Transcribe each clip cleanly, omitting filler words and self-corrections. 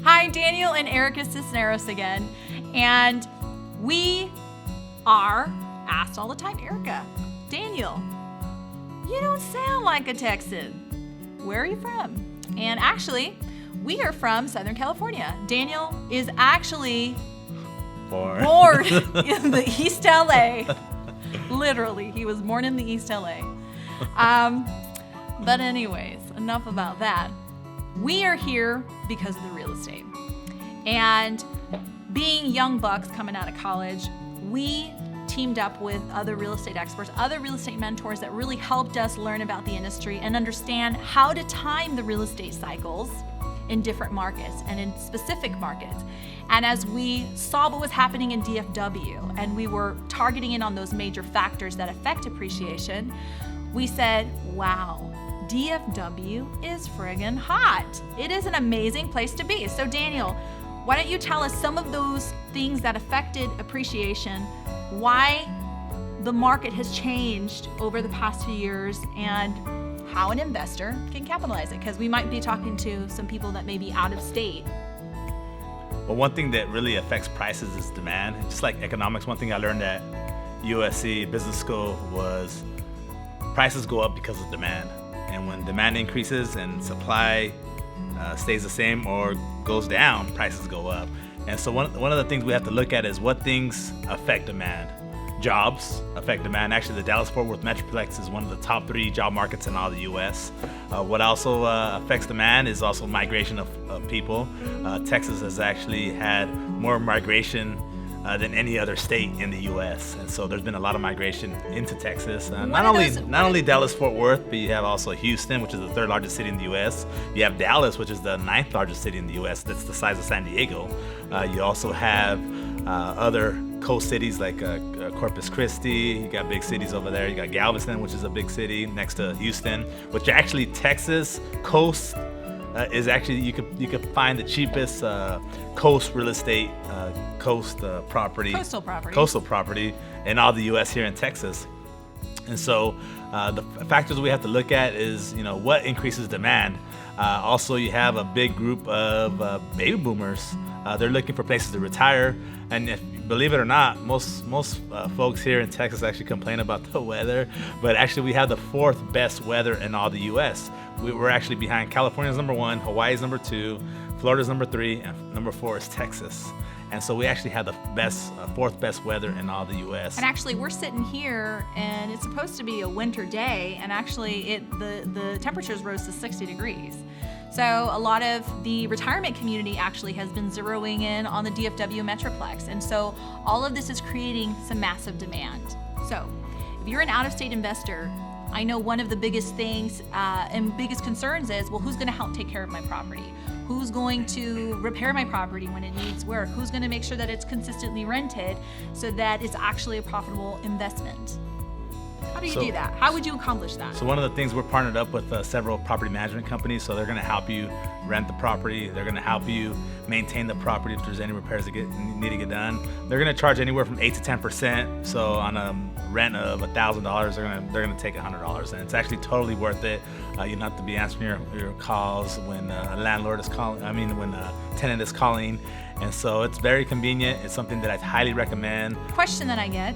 Hi, Daniel and Erica Cisneros again. And we are asked all the time, Erica, Daniel, you don't sound like a Texan. Where are you from? And actually, we are from Southern California. Daniel is actually born in the East LA. Literally, he was born in the East LA. But anyways, enough about that. We are here because of the real estate. And being young bucks coming out of college, we teamed up with other real estate experts, other real estate mentors that really helped us learn about the industry and understand how to time the real estate cycles in different markets and in specific markets. And as we saw what was happening in DFW and we were targeting in on those major factors that affect appreciation, we said, wow, DFW is friggin' hot. It is an amazing place to be. So Daniel, why don't you tell us some of those things that affected appreciation, why the market has changed over the past few years, and how an investor can capitalize it, because we might be talking to some people that may be out of state. Well, one thing that really affects prices is demand. Just like economics, one thing I learned at USC Business School was prices go up because of demand. And when demand increases and supply stays the same or goes down, prices go up. And so one of the things we have to look at is what things affect demand. Jobs affect demand. Actually, the Dallas-Fort Worth Metroplex is one of the top 3 job markets in all the U.S. What also affects demand is also migration of people. Texas has actually had more migration than any other state in the U.S. And so there's been a lot of migration into Texas. Not only Dallas-Fort Worth, but you have also Houston, which is the 3rd largest city in the U.S. You have Dallas, which is the 9th largest city in the U.S. That's the size of San Diego. You also have other coast cities like Corpus Christi. You got big cities over there. You got Galveston, which is a big city next to Houston, which actually Texas coast is actually, you could find the cheapest coast real estate, coastal property in all the U.S. here in Texas. And so the factors we have to look at is, what increases demand. Also, you have a big group of baby boomers. They're looking for places to retire, and if believe it or not, most folks here in Texas actually complain about the weather, but actually we have the 4th best weather in all the U.S. We're actually behind California's number 1, Hawaii's number 2, Florida's number 3, and number 4 is Texas. And so we actually have the best, 4th best weather in all the U.S. And actually, we're sitting here, and it's supposed to be a winter day, and actually, the temperatures rose to 60 degrees. So a lot of the retirement community actually has been zeroing in on the DFW Metroplex, and so all of this is creating some massive demand. So if you're an out-of-state investor, I know one of the biggest things and biggest concerns is, well, who's going to help take care of my property? Who's going to repair my property when it needs work? Who's going to make sure that it's consistently rented so that it's actually a profitable investment? How do you do that? How would you accomplish that? So one of the things, we're partnered up with several property management companies, so they're going to help you rent the property. They're going to help you maintain the property if there's any repairs that need to get done. They're going to charge anywhere from 8 to 10%. So on a rent of $1,000, they're going to take $100, and it's actually totally worth it. You don't have to be answering your calls when a landlord is calling. When a tenant is calling, and so it's very convenient. It's something that I highly recommend. Question that I get.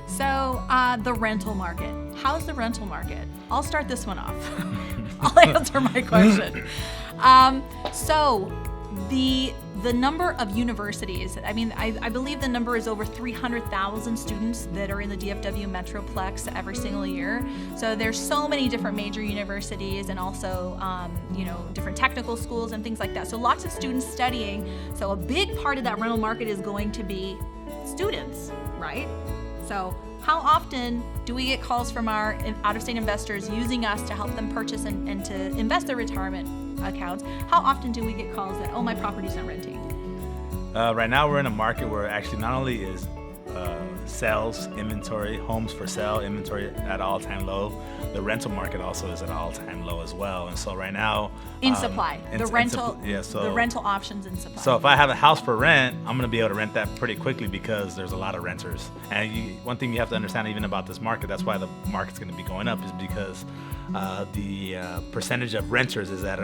So the rental market. How's the rental market? I'll start this one off. I'll answer my question. So the number of universities, I believe the number is over 300,000 students that are in the DFW Metroplex every single year. So there's so many different major universities and also, different technical schools and things like that. So lots of students studying. So a big part of that rental market is going to be students, right? So how often do we get calls from our out-of-state investors using us to help them purchase and to invest their retirement accounts? How often do we get calls that, oh, my property's not renting? Right now we're in a market where actually not only is sales, inventory, homes for sale, inventory at all-time low. The rental market also is at an all-time low as well. And so right now, in supply, the rental options in supply. So if I have a house for rent, I'm going to be able to rent that pretty quickly because there's a lot of renters. And one thing you have to understand even about this market, that's why the market's going to be going up, is because the percentage of renters is at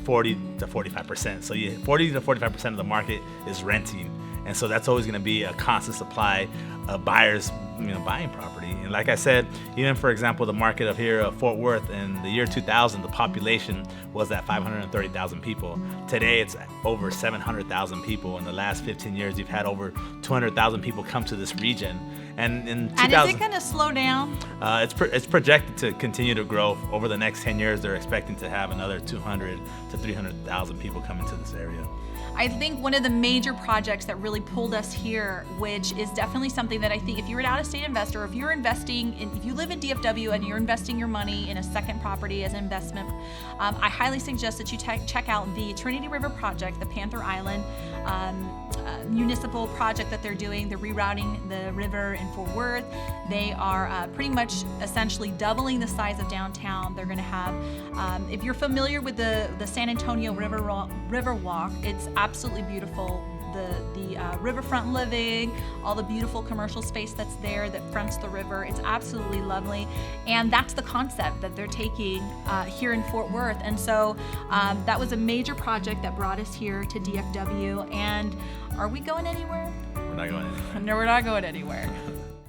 40 to 45%. So 40 to 45% of the market is renting. And so that's always going to be a constant supply of buyers, buying property. And like I said, even for example, the market of here of Fort Worth in the year 2000, the population was at 530,000 people. Today, it's over 700,000 people. In the last 15 years, you've had over 200,000 people come to this region. And in 2000, and is it going to slow down? It's projected to continue to grow. Over the next 10 years, they're expecting to have another 200 to 300,000 people come into this area. I think one of the major projects that really pulled us here, which is definitely something that I think if you're an out-of-state investor, or if you're if you live in DFW and you're investing your money in a second property as an investment, I highly suggest that you check out the Trinity River project, the Panther Island municipal project that they're doing. They're rerouting the river in Fort Worth. They are pretty much essentially doubling the size of downtown. They're going to have, if you're familiar with the San Antonio River Walk, it's absolutely beautiful. The riverfront living, all the beautiful commercial space that's there that fronts the river. It's absolutely lovely. And that's the concept that they're taking here in Fort Worth. And so that was a major project that brought us here to DFW. And are we going anywhere? We're not going anywhere. No, we're not going anywhere.